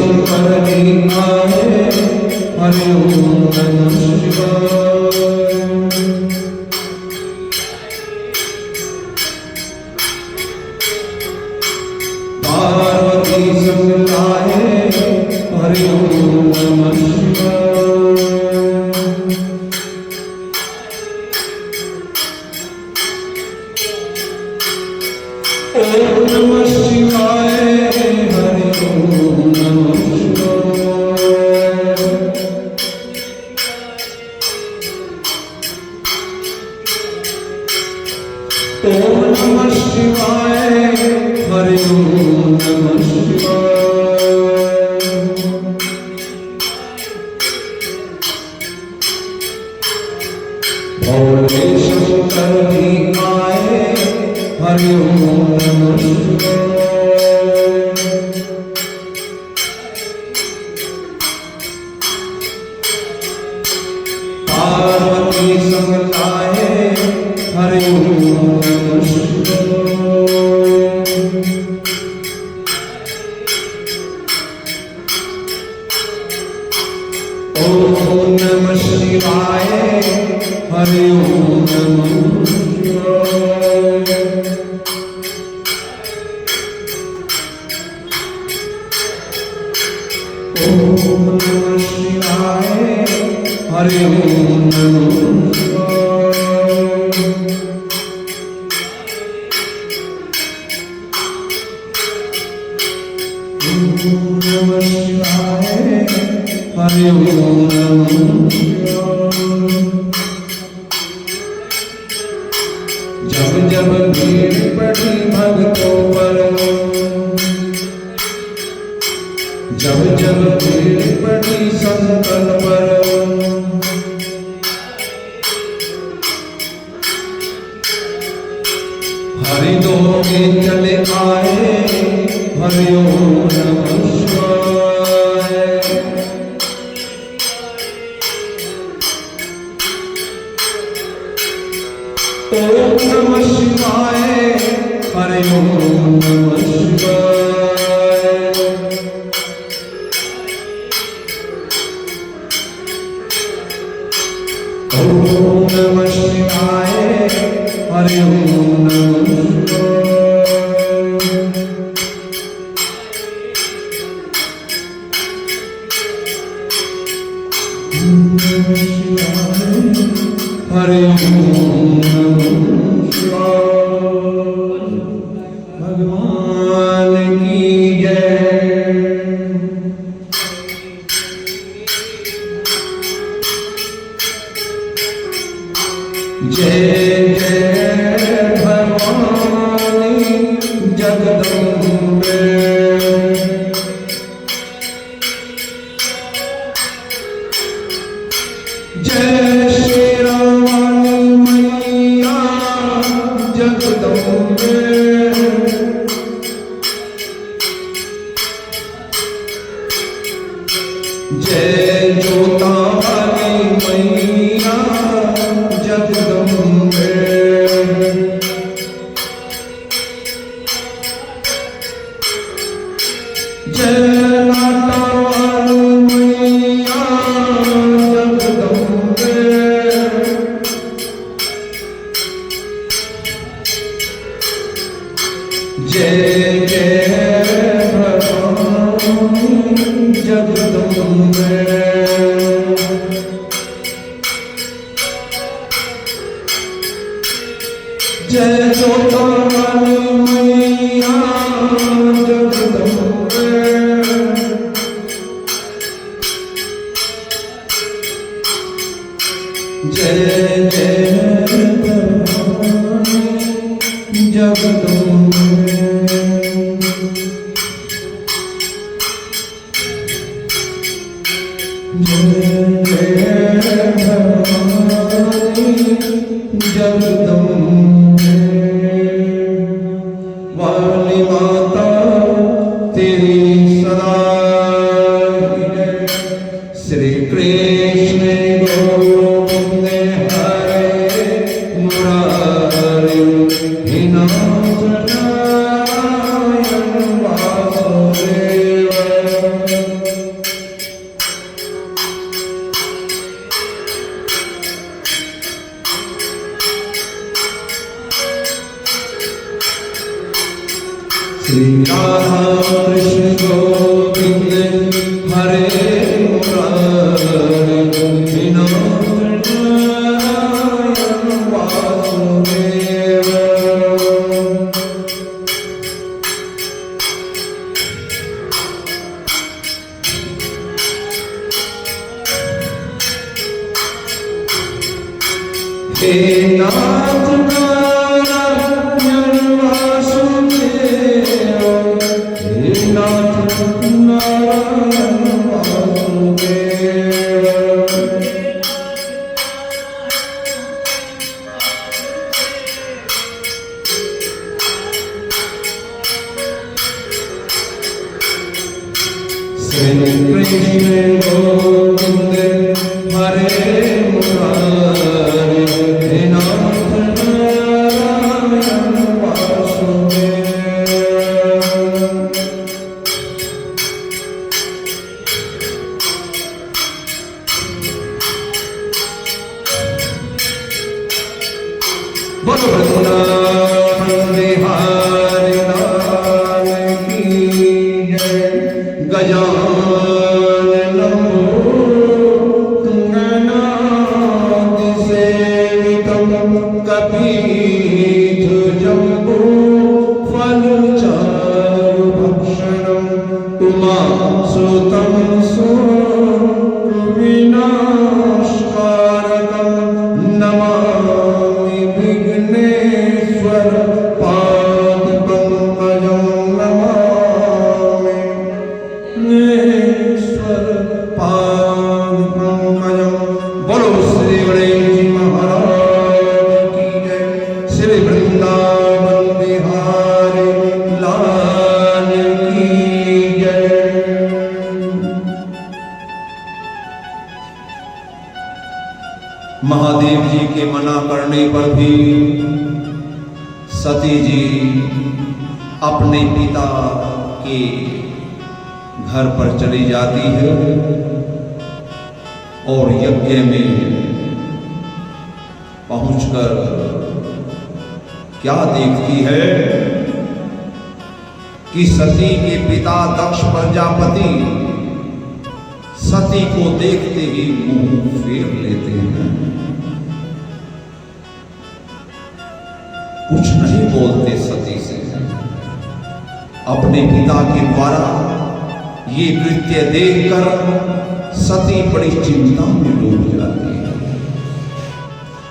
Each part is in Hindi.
शंकर जी आए, हरि ओम नमः शिवाय। पार्वती संग आए, हरि ओम नमः शिवाय। ओम नमः शिवाय, हरि ओम नमः शिवाय। ओम नमः शिवाय, हरि ओम नमः शिवाय। भोले शंकर जी आए, हरि ओम नमः शिवाय। पार्वती संग आए, हरि ओम नमः शिवाय। ओम नमः शिवाय, हरि ओम नमः शिवाय। ओम नमः शिवाय, हरि ओम नमः शिवाय। ओम नमः शिवाय, हरि ओम नमः शिवाय। जब जब भीड़ पड़ी भक्तों पर, जब जब भीड़ पड़ी संतन पर, हरि दो के चले आए, हरि ओम नमः शिवाय। ओम नमः शिवाय, हरि ओम नमः शिवाय। ओम नमः शिवाय, हरि ओम नमः शिवाय। ओम नमः शिवाय, हरि ओम नमः शिवाय। भगवान की जय। जय जय भवानी जगदम्बे। जय श्री राम मैया जगदम्बे। जय जोता वाली मैया जगदम्बे। जय लाटा वाली मैया जगदम्बे। जय जय भवानी जगदम्बे। जय जोता वाली मैया जगदम्बे। जय जय भवानी जगदम्बे। जय जय भवानी जगदम्बे। वाली माता तेरी सदा जय। श्री कृष्ण गोविंद हरे मुरारी हे नाथ नारायण वासुदेव। गोविंद हरे मुरारी विनायक नारायण वासुदेव। हे नाथ नारायण वासुदेव, हे नाथ नारायण वासुदेव। श्री कृष्ण गोविंद हरे मुरारी विनायक नारायण वासुदेव। बोलो वृंदावन बिहारी लाल की जय। गजाननं भूतगणाधि सेवितं कपिध्वजं फलचारुभक्षणं उमासुतं विनाशकारकं नमामि विघ्नेश्वर पादपङ्कजं नमामि विघ्नेश्वर पादपङ्कजं। बोलो श्री गणेश जी महाराज की जय। श्री वृंदावन बिहारी लाल की जय। महादेव जी के मना करने पर भी सती जी अपने पिता के घर पर चली जाती है और यज्ञ में पहुंचकर क्या देखती है कि सती के पिता दक्ष प्रजापति सती को देखते ही मुंह फेर लेते हैं, कुछ नहीं बोलते सती से। अपने पिता के द्वारा ये कृत्य देखकर सती बड़ी चिंता में डूब जाती है।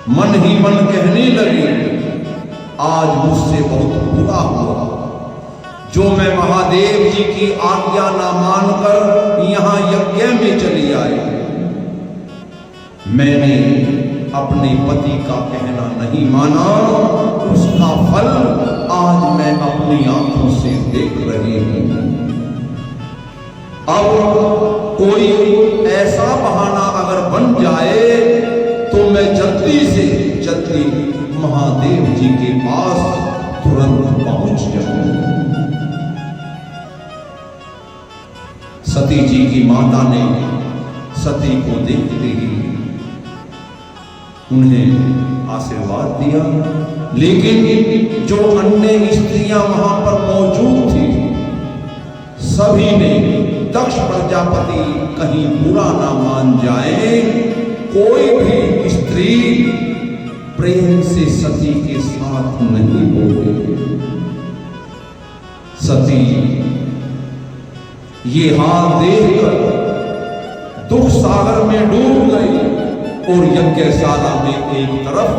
मन ही मन कहने लगी, आज मुझसे बहुत बुरा हुआ जो मैं महादेव जी की आज्ञा न मानकर यहां यज्ञ में चली आई। मैंने अपने पति का कहना नहीं माना, उसका फल आज मैं अपनी आंखों से देख रही हूं। अब कोई ऐसा बहाना अगर बन जाए तो मैं जल्दी से जल्दी महादेव जी के पास तुरंत पहुंच जाऊं। सती जी की माता ने सती को देखते ही उन्हें आशीर्वाद दिया, लेकिन जो अन्य स्त्रियां वहां पर मौजूद थी सभी ने दक्ष प्रजापति कहीं बुरा ना मान जाए, कोई भी स्त्री प्रेम से सती के साथ नहीं बोले। सती ये हाल देखकर दुख सागर में डूब गई और यज्ञशाला में एक तरफ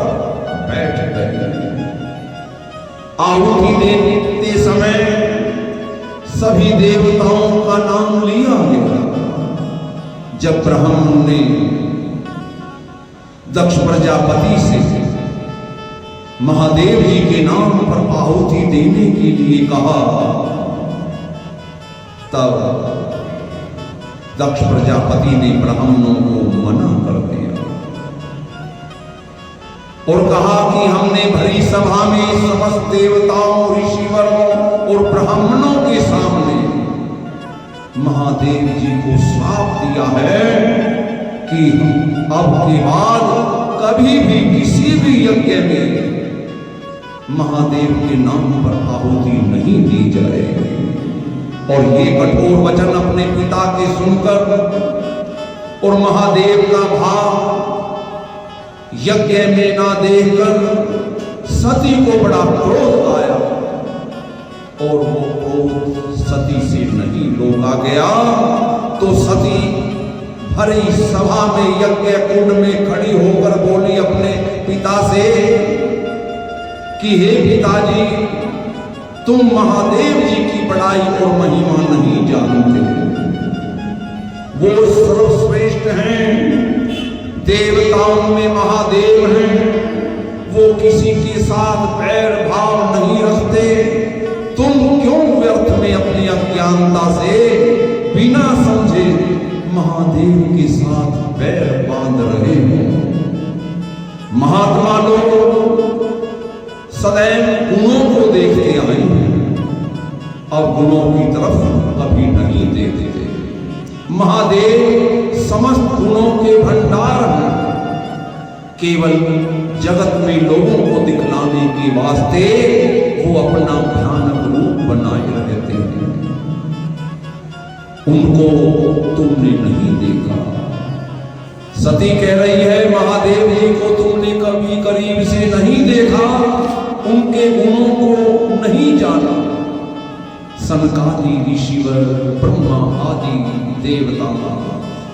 बैठ गई। आहुति देते समय सभी देवताओं का नाम लिया गया। जब ब्रह्म ने दक्ष प्रजापति से महादेव जी के नाम पर आहुति देने के लिए कहा, तब दक्ष प्रजापति ने ब्राह्मणों को मना कर दिया और कहा कि हमने भरी सभा में समस्त देवताओं, ऋषिवरों और ब्राह्मणों के सामने महादेव जी को श्राप दिया है कि अब के बाद कभी भी किसी भी यज्ञ में महादेव के नाम पर आहुति नहीं दी जाएगी और ये कठोर वचन अपने पिता के सुनकर और महादेव का भाव यज्ञ में ना देखकर सती को बड़ा क्रोध आया और वो क्रोध सती से नहीं रोका गया तो सती भरी सभा में यज्ञ कुंड में खड़ी होकर बोली अपने पिता से कि हे पिताजी, तुम महादेव जी की बड़ाई और महिमा नहीं जानते। वो सर्वश्रेष्ठ हैं, देवताओं में महादेव हैं, वो किसी के साथ बैर भाव नहीं रखते। तुम क्यों व्यर्थ में अपनी अज्ञानता से बिना समझे महादेव के साथ बैर बांध रहे हो? महात्मा लोग सदैव गुणों को देखते आए हैं, अब गुणों की तरफ कभी नहीं देखते। महादेव समस्त गुणों के भंडार हैं, केवल जगत में लोगों को दिखलाने के वास्ते वो अपना भयानक रूप बनाए रहते हैं। उनको तुमने नहीं देखा। सती कह रही है महादेव जी को तुमने कभी करीब से नहीं देखा, उनके गुणों को नहीं जाना। सनकादि ऋषिवर ब्रह्मा आदि देवता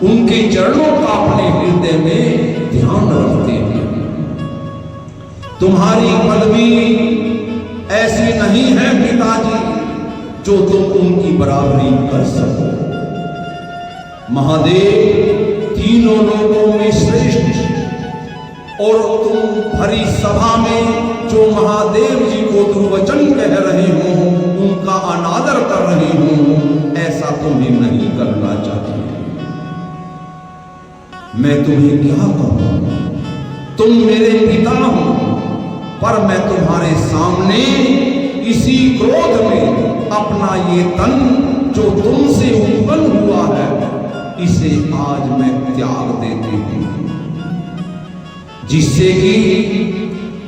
उनके चरणों का अपने हृदय में ध्यान रखते हैं। तुम्हारी पदवी ऐसी नहीं है पिताजी जो तुम उनकी बराबरी कर सको। महादेव तीनों लोगों में श्रेष्ठ और तुम भरी सभा में जो महादेव जी को दुर्वचन कह रहे हो, उनका अनादर कर रहे हो, ऐसा तुम्हें नहीं करना चाहिए। मैं तुम्हें क्या कहूं? तुम मेरे पिता हो, पर मैं तुम्हारे सामने इसी क्रोध में अपना ये तन जो तुमसे उत्पन्न हुआ है, इसे आज मैं त्याग देती हूं, जिससे कि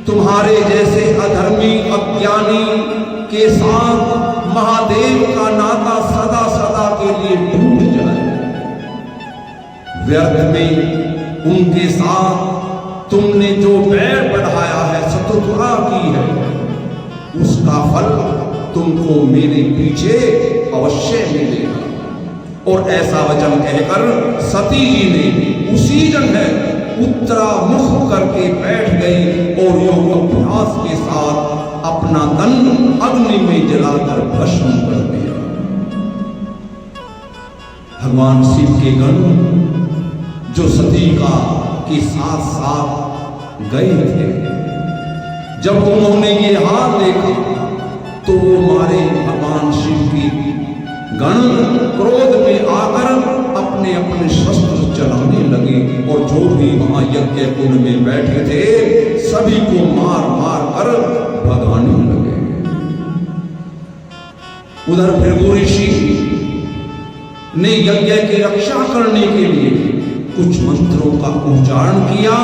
तुम्हारे जैसे अधर्मी अज्ञानी के साथ महादेव का नाता सदा सदा के लिए टूट जाए। व्यर्थ में उनके साथ तुमने जो बैर बढ़ाया है, शत्रुता की है, उसका फल तुमको मेरे पीछे अवश्य मिलेगा। और ऐसा वचन कहकर सती जी ने उसी जगह उत्तरामुख करके बैठ गई और योग अभ्यास के साथ अपना तन अग्नि में जलाकर भस्म कर दिया। भगवान शिव के गण जो सती का के साथ साथ गए थे, जब उन्होंने ये हाल देखा तो वो मारे भगवान शिव की गण क्रोध में आकर अपने अपने शस्त्र चलाने लगे और जो भी वहां यज्ञ कुंड में बैठे थे सभी को मार मार कर भगाने लगे। उधर भृगु ऋषि ने यज्ञ की रक्षा करने के लिए कुछ मंत्रों का उच्चारण किया,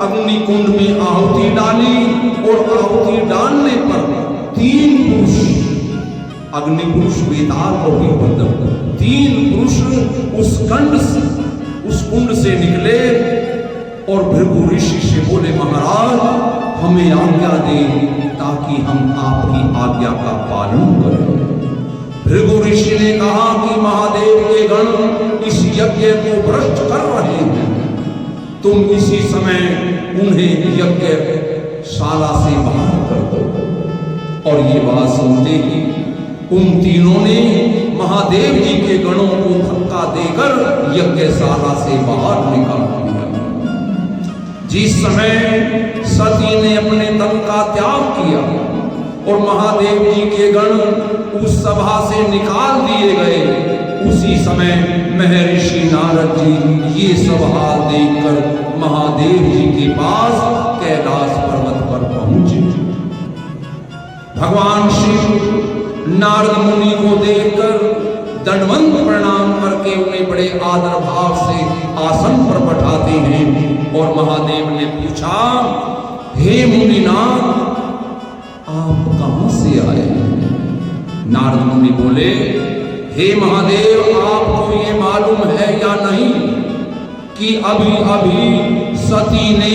अग्नि कुंड में आहुति डाली और आहुति डालने पर 3 पुरुष, अग्नि पुरुष, वेताल और वीरभद्र, 3 पुरुष उस कुंड से निकले और भृगु ऋषि से बोले, महाराज हमें आज्ञा दें ताकि हम आपकी आज्ञा का पालन करें। भृगु ऋषि ने कहा कि महादेव के गण इस यज्ञ को भ्रष्ट कर रहे हैं, तुम इसी समय उन्हें यज्ञशाला से बाहर कर दो। और ये बात सुनते ही उन तीनों ने महादेव जी के गणों को धक्का देकर यज्ञशाला से बाहर निकाल दिया। जिस समय सती ने अपने तन का त्याग किया और महादेव जी के गण उस सभा से निकाल दिए गए, उसी समय महर्षि नारद जी ये सब हाल देखकर महादेव जी के पास कैलाश पर्वत पर पहुंचे। भगवान शिव नारद मुनि को देखकर दंडवत प्रणाम करके उन्हें बड़े आदर भाव से आसन पर बैठाते हैं और महादेव ने पूछा, हे मुनिनाथ आप कहां से आए? नारद मुनि बोले, हे महादेव, आपको ये मालूम है या नहीं कि अभी अभी सती ने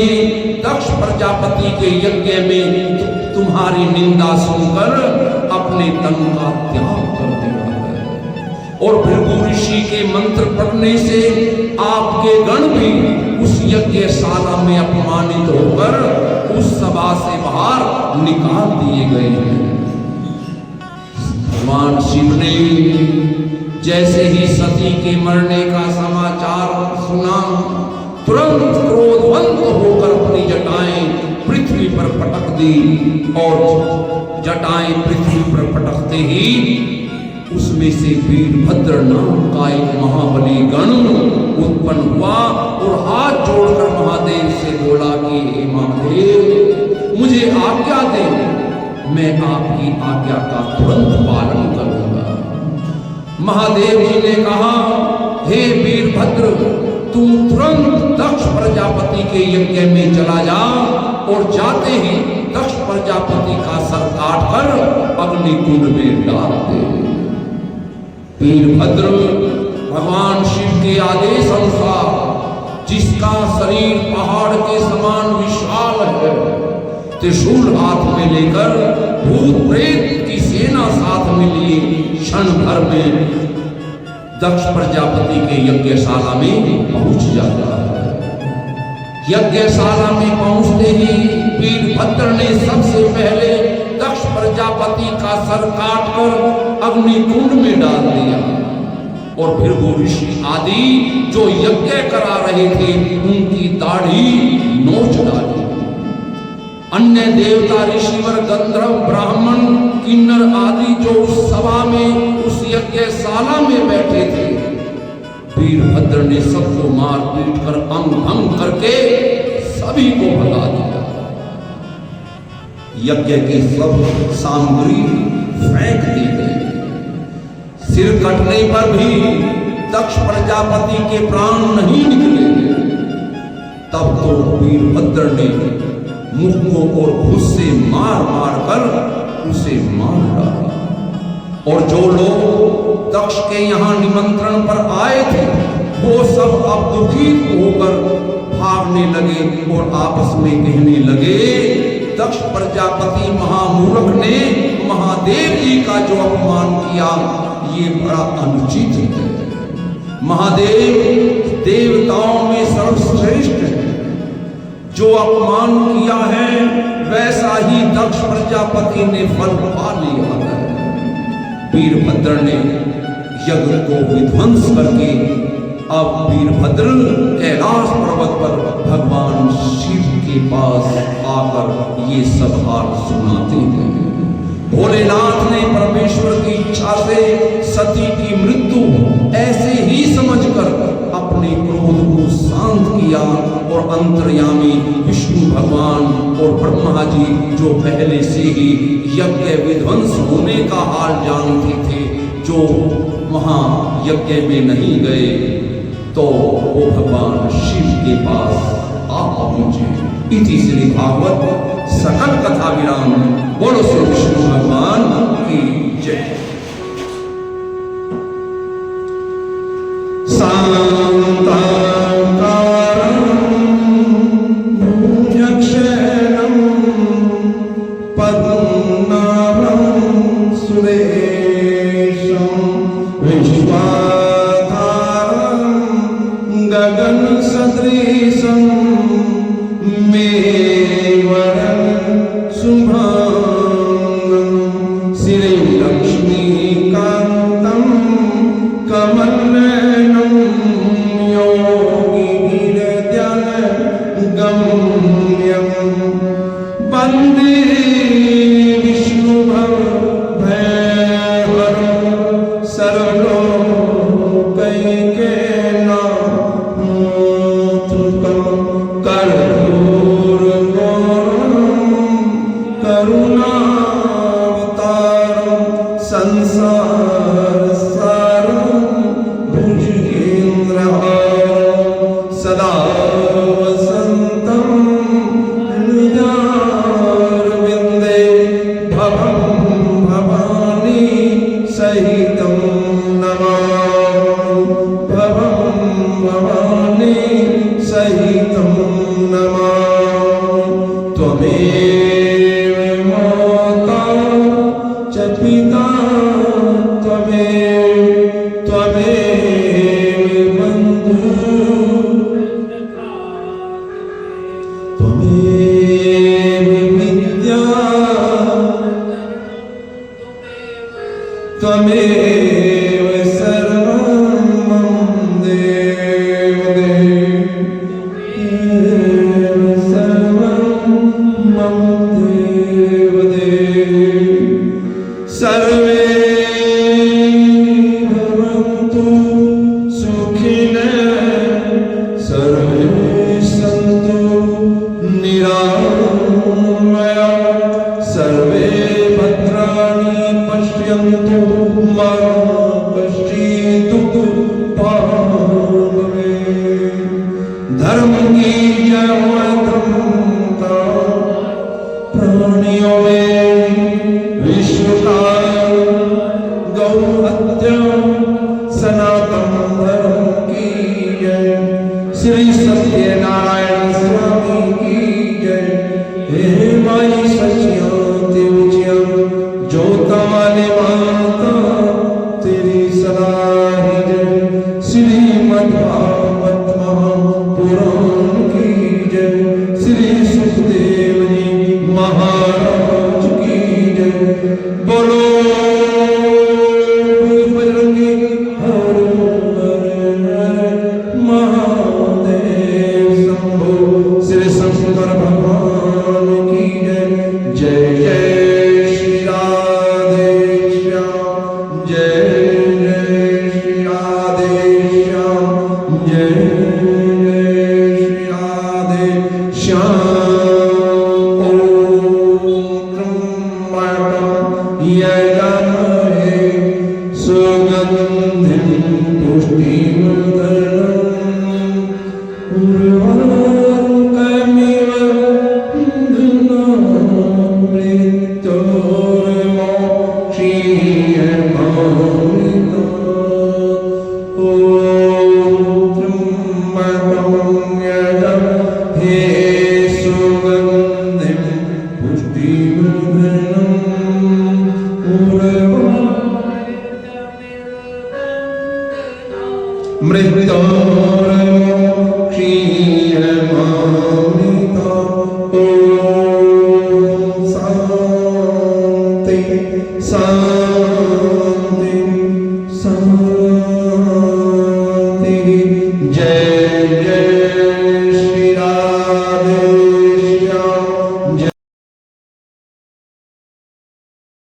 दक्ष प्रजापति के यज्ञ में तुम्हारी निंदा सुनकर अपने तन का त्याग कर दिया है, और भृगु ऋषि के मंत्र पढ़ने से आपके गण भी उस यज्ञशाला में अपमानित होकर उस सभा से बाहर निकाल दिए गए हैं। भगवान शिव ने जैसे ही सती के मरने का समाचार सुना, तुरंत क्रोधवंत होकर अपनी जटाएं पृथ्वी पर पटक दी, और जटाएं पृथ्वी पर पटकते ही उसमें से वीरभद्र नाम का एक महाबली गण उत्पन्न हुआ और हाथ जोड़कर महादेव से बोला कि हे महादेव, मुझे आज्ञा दे, मैं आपकी आज्ञा का तुरंत पालन करूंगा। महादेव जी ने कहा, हे वीरभद्र, तुम तुरंत दक्ष प्रजापति के यज्ञ में चला जा, और जाते ही दक्ष प्रजापति का सर काट कर अग्निकुंड में डाल दे। वीरभद्र भगवान शिव के आदेश अनुसार, जिसका शरीर पहाड़ के समान विशाल है, त्रिशूल हाथ में लेकर भूत प्रेत की सेना साथ में लिए क्षण भर में दक्ष प्रजापति के यज्ञशाला में पहुंच जाता है। यज्ञशाला में पहुंचते ही वीरभद्र ने सबसे पहले दक्ष प्रजापति का सर काटकर अग्निकुंड में डाल दिया, और भृगु ऋषि आदि जो यज्ञ करा रहे थे उनकी दाढ़ी नोच डाली। अन्य देवता, ऋषिवर, गंधर्व, ब्राह्मण, किन्नर आदि जो उस सभा में, उस यज्ञशाला में बैठे थे, वीरभद्र ने सबको मार पीट कर अंग भंग करके सभी को भगा दिया। यज्ञ की सब सामग्री फेंक दी गई। सिर कटने पर भी दक्ष प्रजापति के प्राण नहीं निकले। तब तो वीरभद्र ने मुख को और घुस से मार मार कर उसे मार डाला, और जो लोग दक्ष के यहाँ निमंत्रण पर आए थे वो सब अब दुखित होकर भागने लगे और आपस में कहने लगे, दक्ष प्रजापति महामूर्ख ने महादेव जी का जो अपमान किया ये बड़ा अनुचित है। महादेव देवताओं में सर्वश्रेष्ठ है, जो अपमान किया है वैसा ही दक्ष प्रजापति ने फल पा लिया है। वीरभद्र ने यज्ञ को विध्वंस करके अब वीरभद्र कैलाश पर्वत पर भगवान शिव के पास आकर ये सब हाल सुनाते हैं। भोलेनाथ ने परमेश्वर की इच्छा से सती की मृत्यु ऐसे ही समझकर अपने क्रोध को शांत किया, और अंतर्यामी विष्णु भगवान और ब्रह्मा जी जो पहले से ही यज्ञ विध्वंस होने का हाल जानते थे, जो वहां यज्ञ में नहीं गए, तो वो भगवान शिव के पास आ पहुंचे। इति श्री भागवत सकल कथा विराम। बोलो श्री विष्णु भगवान की जय। गगन सदृशं मेवरं शुभांगं श्रीं लक्ष्मीकान्तं कमलनयनं बंधु त्वमेव विद्या त्वमेव सर्वं मम देव देव सर्वं मम देव देव सर्वे भवन्तु सुखिनः सर्वे सन्तु निरामयाः सर्वे भद्राणि पश्यन्तु मा कश्चित् दुःखभाग् भवेत्। धर्म की जय का प्राणियों में विश्व का गौ हत्या सनातन धर्म की जय। श्री सत्यनारायण स्वामी की जय। हे माई सचिया देवचिया जोता वाले माता तेरी सदा ही जय। श्रीमद्भागवत महापुराण की जय। श्री सुखदेव जी महाराज की जय। बोलो बजरंगी हर हर महादेव शंभो। श्री शंकर भगवान की जय। जय जय श्री राधे श्याम जय जय श्री राधे श्याम जय जय श्री राधे श्याम। ओम त्र्यंबकं यजामहे सुगन्धिं पुष्टिवर्धनम् उर्वारुकमिव मृत्योर्मोक्षीयमामृतात्। ॐ त्र्यंबकं यजामहे सुगन्धिं पुष्टिवर्धनम् मृत्योर्मोक्षीयमामृतात्।